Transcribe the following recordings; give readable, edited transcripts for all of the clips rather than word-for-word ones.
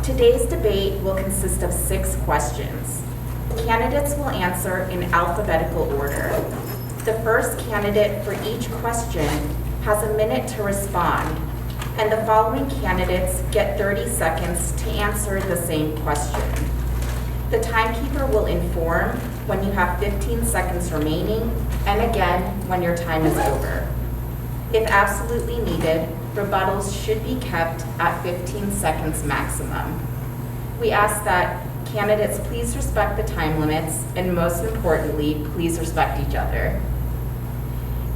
Today's debate will consist of 6 questions. Candidates will answer in alphabetical order. The first candidate for each question has a minute to respond, and the following candidates get 30 seconds to answer the same question. The timekeeper will inform when you have 15 seconds remaining, and again when your time is over. If absolutely needed, rebuttals should be kept at 15 seconds maximum. We ask that candidates please respect the time limits, and most importantly, please respect each other.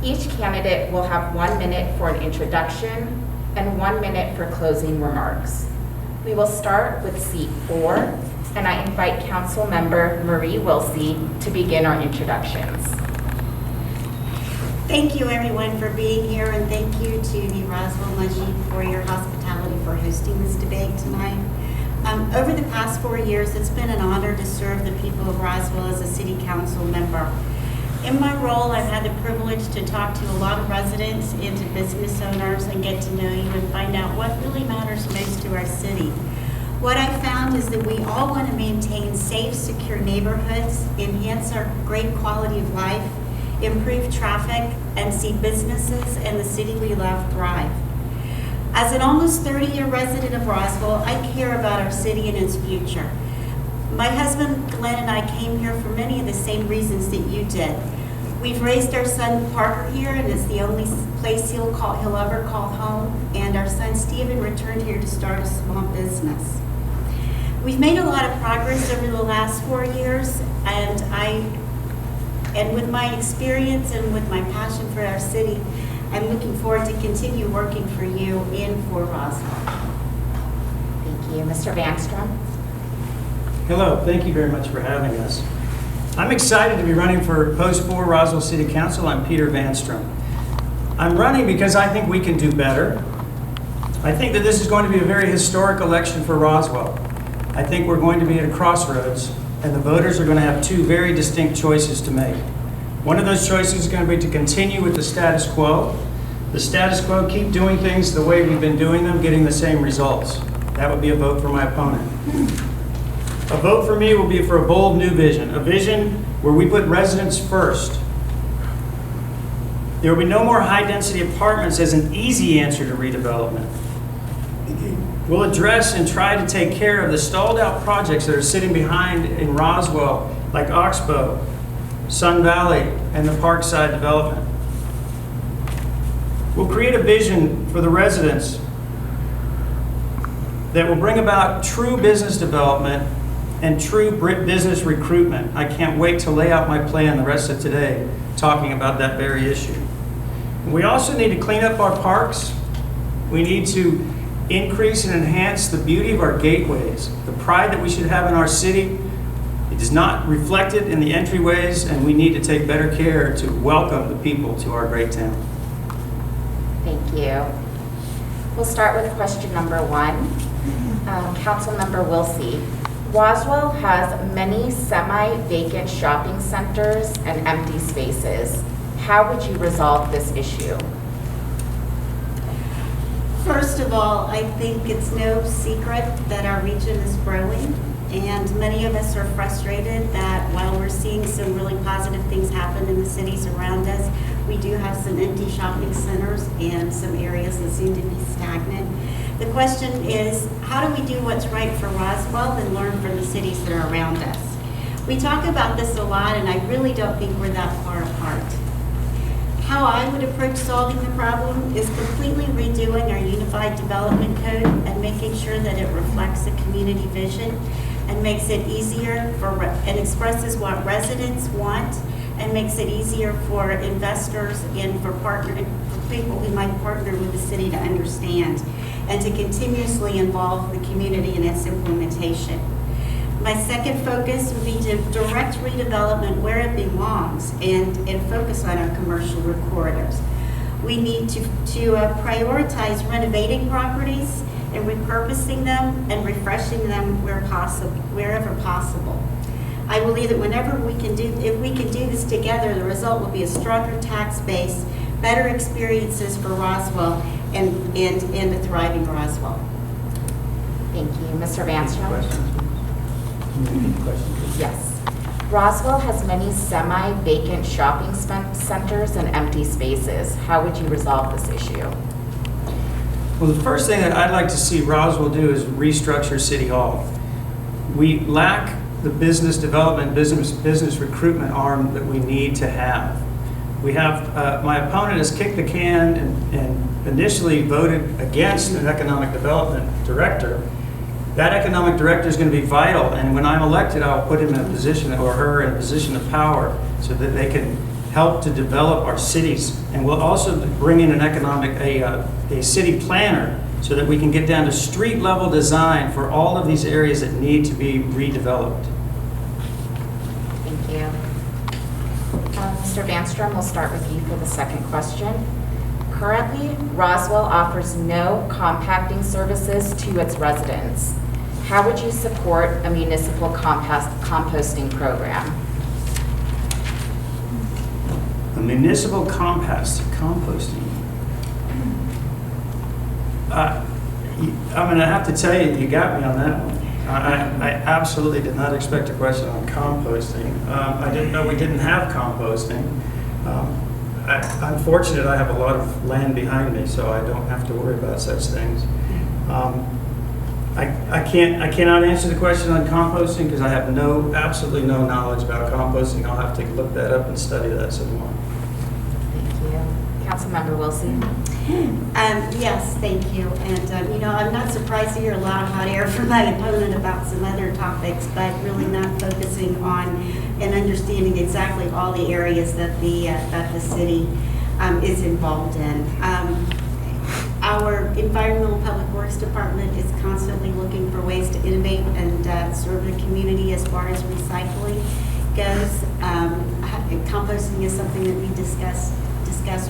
Each candidate will have 1 minute for an introduction and 1 minute for closing remarks. We will start with seat 4, and I invite Council Member Marie Willsey to begin our introductions. Thank you everyone for being here, and thank you to the Roswell Majid for your hospitality for hosting this debate tonight. Over the past 4 years, it's been an honor to serve the people of Roswell as a city council member. In my role, I've had the privilege to talk to a lot of residents and to business owners and get to know you and find out what really matters most to our city. What I found is that we all want to maintain safe, secure neighborhoods, enhance our great quality of life, improve traffic, and see businesses and the city we love thrive. As an almost 30-year resident of Roswell, I care about our city and its future. My husband Glenn and I came here for many of the same reasons that you did. We've raised our son Parker here, and it's the only place he'll ever call home, and our son Stephen returned here to start a small business. We've made a lot of progress over the last 4 years, and with my experience and with my passion for our city, I'm looking forward to continue working for you and for Roswell. Thank you. Mr. Vanstrom. Hello, thank you very much for having us. I'm excited to be running for Post 4 Roswell City Council. I'm Peter Vanstrom. I'm running because I think we can do better. I think that this is going to be a very historic election for Roswell. I think we're going to be at a crossroads, and the voters are going to have 2 very distinct choices to make. One of those choices is going to be to continue with the status quo. The status quo, keep doing things the way we've been doing them, getting the same results. That would be a vote for my opponent. A vote for me will be for a bold new vision, a vision where we put residents first. There will be no more high-density apartments as an easy answer to redevelopment. We'll address and try to take care of the stalled-out projects that are sitting behind in Roswell, like Oxbow, Sun Valley, and the Parkside development. We'll create a vision for the residents that will bring about true business development and true business recruitment. I can't wait to lay out my plan the rest of today talking about that very issue. We also need to clean up our parks. We need to increase and enhance the beauty of our gateways, the pride that we should have in our city. It is not reflected in the entryways, and we need to take better care to welcome the people to our great town. Thank you. We'll start with question number 1. Councilmember Willsey. Roswell has many semi-vacant shopping centers and empty spaces. How would you resolve this issue? First of all, I think it's no secret that our region is growing, and many of us are frustrated that while we're seeing some really positive things happen in the cities around us, we do have some empty shopping centers and some areas that seem to be stagnant. The question is, how do we do what's right for Roswell and learn from the cities that are around us? We talk about this a lot, and I really don't think we're that far apart. How I would approach solving the problem is completely redoing our Unified Development Code and making sure that it reflects the community vision and makes it easier and expresses what residents want and makes it easier for investors and for people who might partner with the city to understand and to continuously involve the community in its implementation. My second focus would be to direct redevelopment where it belongs and focus on our commercial corridors. We need to prioritize renovating properties and repurposing them and refreshing them wherever possible. I believe that if we can do this together, the result will be a stronger tax base, better experiences for Roswell, and a thriving Roswell. Thank you. Mr. Vanstrom? Questions? Can you repeat the question, please? Yes. Roswell has many semi-vacant shopping centers and empty spaces. How would you resolve this issue? Well, the first thing that I'd like to see Roswell do is restructure City Hall. We lack the business development, business recruitment arm that we need to have. We have, my opponent has kicked the can and initially voted against an economic development director. That economic director is going to be vital, and when I'm elected, I'll put him in a position, or her in a position of power, so that they can help to develop our cities. And we'll also bring in a city planner, so that we can get down to street level design for all of these areas that need to be redeveloped. Thank you. Mr. Vanstrom, we'll start with you for the second question. Currently, Roswell offers no compacting services to its residents. How would you support a municipal composting program? A municipal composting. I'm going to have to tell you, you got me on that one. I absolutely did not expect a question on composting. I didn't know we didn't have composting. I'm fortunate I have a lot of land behind me, so I don't have to worry about such things. I cannot answer the question on composting because I have absolutely no knowledge about composting. I'll have to look that up and study that some more. Thank you. Councilmember Willsey? Yes, thank you. And, I'm not surprised to hear a lot of hot air from my opponent about some other topics, but really not focusing on and understanding exactly all the areas that the city is involved in. Our Environmental Public Works Department is constantly looking for ways to innovate and serve the community as far as recycling goes. Composting is something that we discussed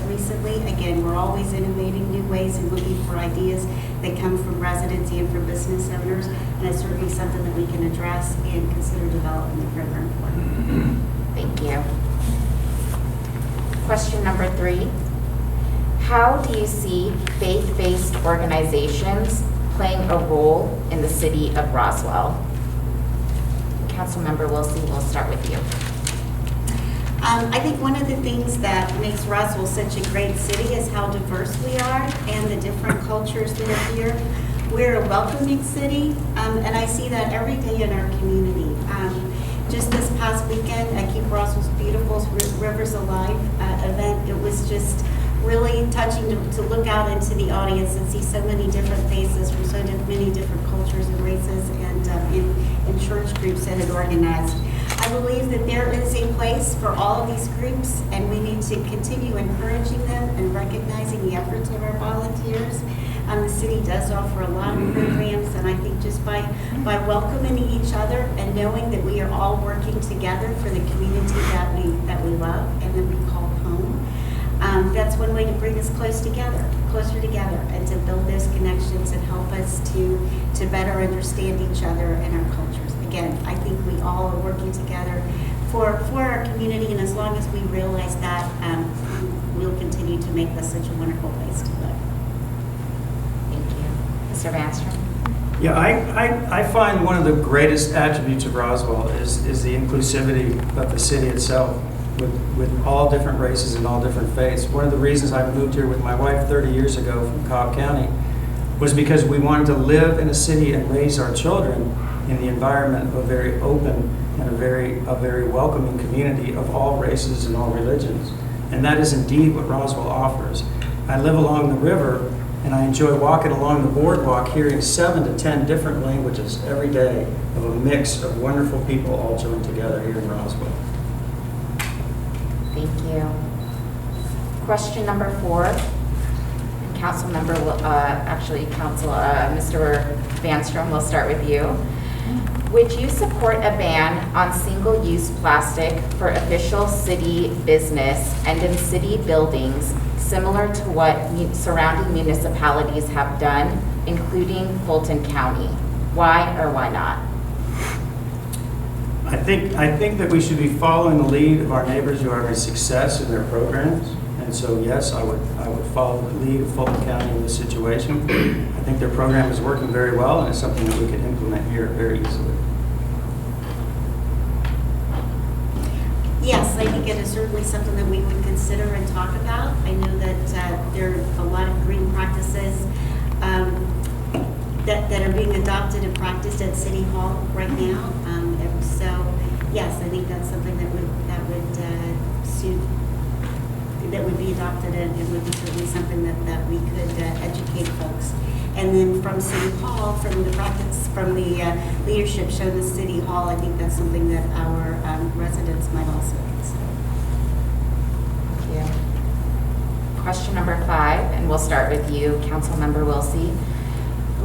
recently. Again, we're always innovating new ways and looking for ideas that come from residents and from business owners, and it's certainly something that we can address and consider developing the program for. Thank you. Question number 3. How do you see faith-based organizations playing a role in the city of Roswell? Councilmember Willsey, we'll start with you. I think one of the things that makes Roswell such a great city is how diverse we are and the different cultures that are here. We're a welcoming city, and I see that every day in our community. Just this past weekend at Keep Roswell's Beautiful Rivers Alive event, it was just really touching to look out into the audience and see so many different faces from so many different cultures and races and in church groups that had organized. I believe that there is a place for all of these groups, and we need to continue encouraging them and recognizing the efforts of our volunteers. The city does offer a lot of programs, and I think just by welcoming each other and knowing that we are all working together for the community that we love and that we call home, that's one way to bring us closer together, and to build those connections and help us to better understand each other and our cultures. Again, I think we all are working together for our community, and as long as we realize that, we'll continue to make this such a wonderful place to live. Thank you. Mr. Vanstrom? Yeah, I find one of the greatest attributes of Roswell is the inclusivity of the city itself, with all different races and all different faiths. One of the reasons I moved here with my wife 30 years ago from Cobb County was because we wanted to live in a city and raise our children in the environment of a very open and a very welcoming community of all races and all religions. And that is indeed what Roswell offers. I live along the river, and I enjoy walking along the boardwalk, hearing 7 to 10 different languages every day of a mix of wonderful people all joined together here in Roswell. Thank you. Question number 4. Councilmember, Mr. Vanstrom, we'll start with you. Would you support a ban on single-use plastic for official city business and in city buildings, similar to what surrounding municipalities have done, including Fulton County? Why or why not? I think that we should be following the lead of our neighbors who are having success in their programs, And so, yes, I would follow the lead of Fulton County in this situation. I think their program is working very well, and it's something that we could implement here very easily. Yes, I think it is certainly something that we would consider and talk about. I know that there are a lot of green practices that are being adopted and practiced at City Hall right now. And so, yes, I think that's something that would be adopted, and it would be certainly something that we could educate folks. And then from City Hall, from the leadership shown at City Hall, I think that's something that our residents might also consider. Thank you. Question number 5, and we'll start with you, Councilmember Willsey.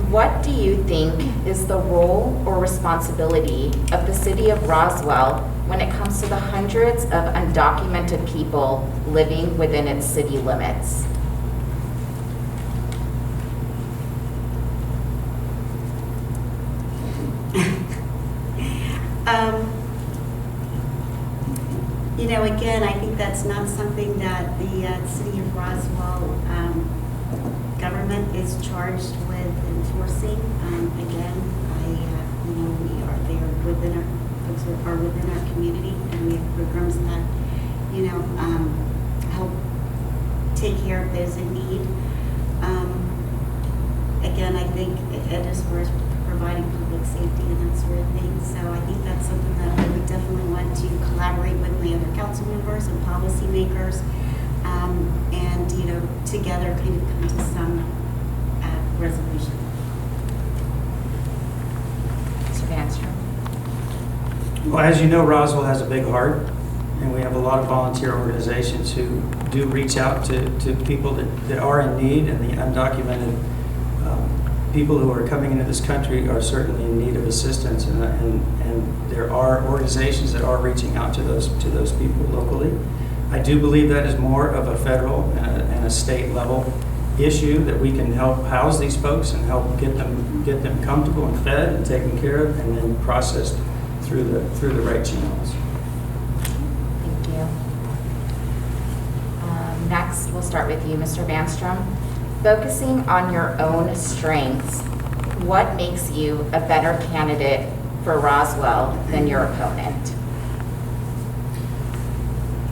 What do you think is the role or responsibility of the city of Roswell when it comes to the hundreds of undocumented people living within its city limits? Again, I think that's not something that the city of Roswell government is charged with enforcing. Again, we are there within our folks are within our community, and we have programs that help take care of those in need. Again, I think it is for providing public safety and that sort of thing. So I think that's something that I would definitely want to collaborate with my other council members and policymakers, and together kind of come to some resolution. Mr. Vanstrom. Well, as you know, Roswell has a big heart, and we have a lot of volunteer organizations who do reach out to people that are in need, and the undocumented people who are coming into this country are certainly in need of assistance, and there are organizations that are reaching out to those people locally. I do believe that is more of a federal and a state level issue, that we can help house these folks and help get them comfortable and fed and taken care of, and then processed through the right channels. Thank you. Next, we'll start with you, Mr. Vanstrom. Focusing on your own strengths, what makes you a better candidate for Roswell than your opponent?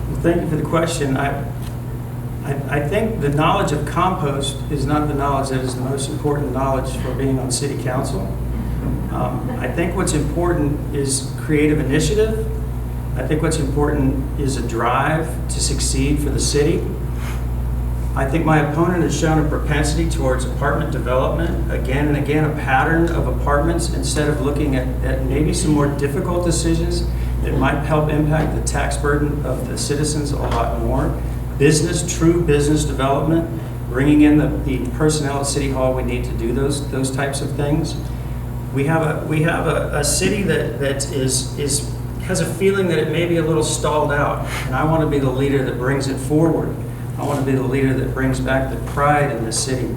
Well, thank you for the question. I think the knowledge of compost is not the knowledge that is the most important knowledge for being on city council. I think what's important is creative initiative. I think what's important is a drive to succeed for the city. I think my opponent has shown a propensity towards apartment development, again and again, a pattern of apartments, instead of looking at maybe some more difficult decisions that might help impact the tax burden of the citizens a lot more. True business development, bringing in the personnel at City Hall we need to do those types of things. We have a city that has a feeling that it may be a little stalled out, and I want to be the leader that brings it forward. I want to be the leader that brings back the pride in the city.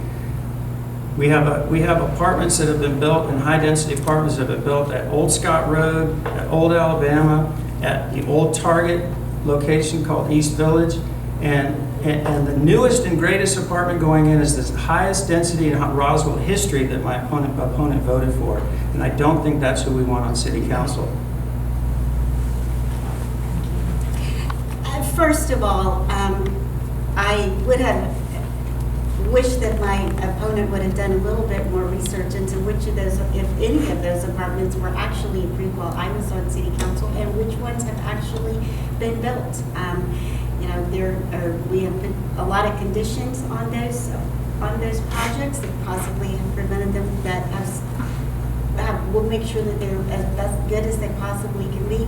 We have apartments that have been built, and high-density apartments that have been built at Old Scott Road, at Old Alabama, at the old Target location called East Village, and the newest and greatest apartment going in is the highest density in Roswell history that my opponent voted for, and I don't think that's who we want on City Council. First of all, I would have wished that my opponent would have done a little bit more research into which of those, if any of those apartments were actually approved while I was on City Council, and which ones have actually been built. We have been a lot of conditions on those projects that possibly have prevented them, that we'll make sure that they're as good as they possibly can be.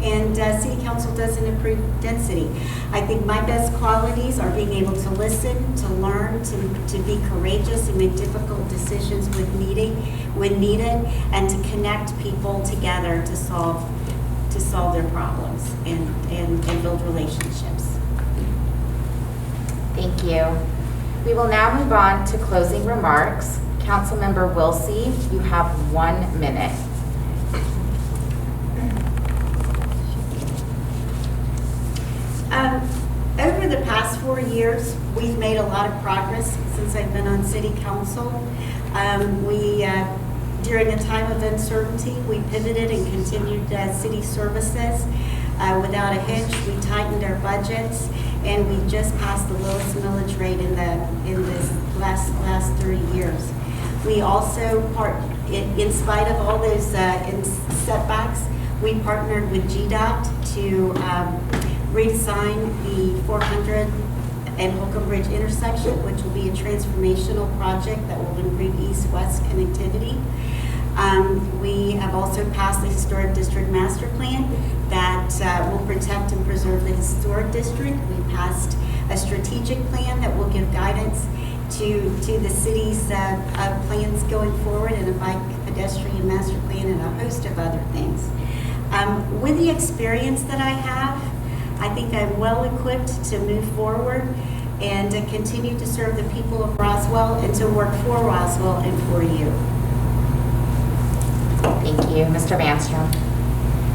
And City Council doesn't approve density. I think my best qualities are being able to listen, to learn, to be courageous and make difficult decisions when needed, and to connect people together to solve their problems and build relationships. Thank you. We will now move on to closing remarks. Councilmember Willsey, you have 1 minute. Over over the past 4 years, we've made a lot of progress since I've been on city council. During a time of uncertainty, we pivoted and continued city services without a hitch. We tightened our budgets, and we just passed the lowest millage rate in this last 30 years. We also, in spite of all those setbacks, we partnered with GDOT to redesign the 400 and Holcomb Bridge intersection, which will be a transformational project that will improve east-west connectivity. We have also passed the Historic District Master Plan that will protect and preserve the historic district. We passed a strategic plan that will give guidance to the city's plans going forward, and a bike pedestrian master plan, and a host of other things. With the experience that I have, I think I'm well equipped to move forward and to continue to serve the people of Roswell and to work for Roswell and for you. Thank you. Mr. Vanstrom.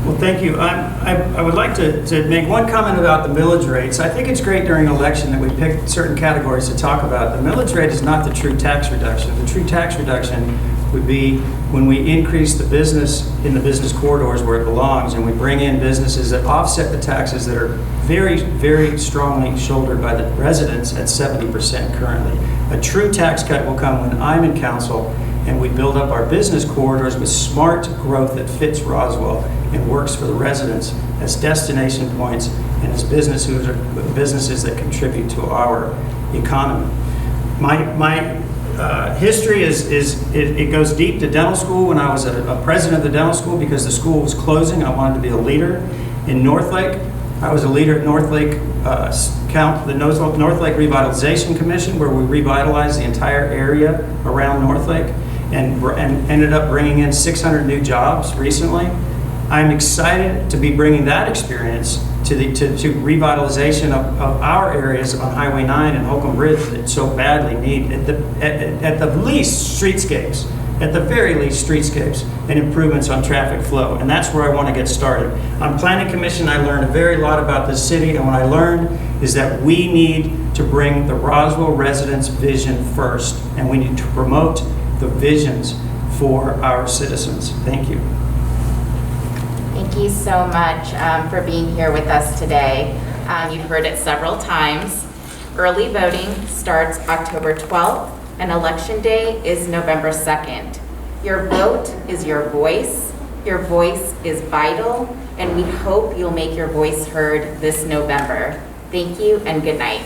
Well, thank you. I would like to make one comment about the millage rates. I think it's great during an election that we pick certain categories to talk about. The millage rate is not the true tax reduction. The true tax reduction would be when we increase the business in the business corridors where it belongs, and we bring in businesses that offset the taxes that are very, very strongly shouldered by the residents at 70% currently. A true tax cut will come when I'm in council and we build up our business corridors with smart growth that fits Roswell and works for the residents as destination points and as businesses that contribute to our economy. My history it goes deep to dental school. When I was a president of the dental school, because the school was closing, I wanted to be a leader in Northlake. I was a leader at Northlake the Northlake Revitalization Commission, where we revitalized the entire area around Northlake and ended up bringing in 600 new jobs recently. I'm excited to be bringing that experience to revitalization of our areas on Highway 9 and Holcomb Bridge that so badly need, at the least, streetscapes. At the very least, streetscapes and improvements on traffic flow. And that's where I want to get started. On Planning Commission, I learned a very lot about this city, and what I learned is that we need to bring the Roswell residents' vision first, and we need to promote the visions for our citizens. Thank you. Thank you so much for being here with us today. You've heard it several times. Early voting starts October 12th, and Election Day is November 2nd. Your vote is your voice. Your voice is vital, and we hope you'll make your voice heard this November. Thank you and good night.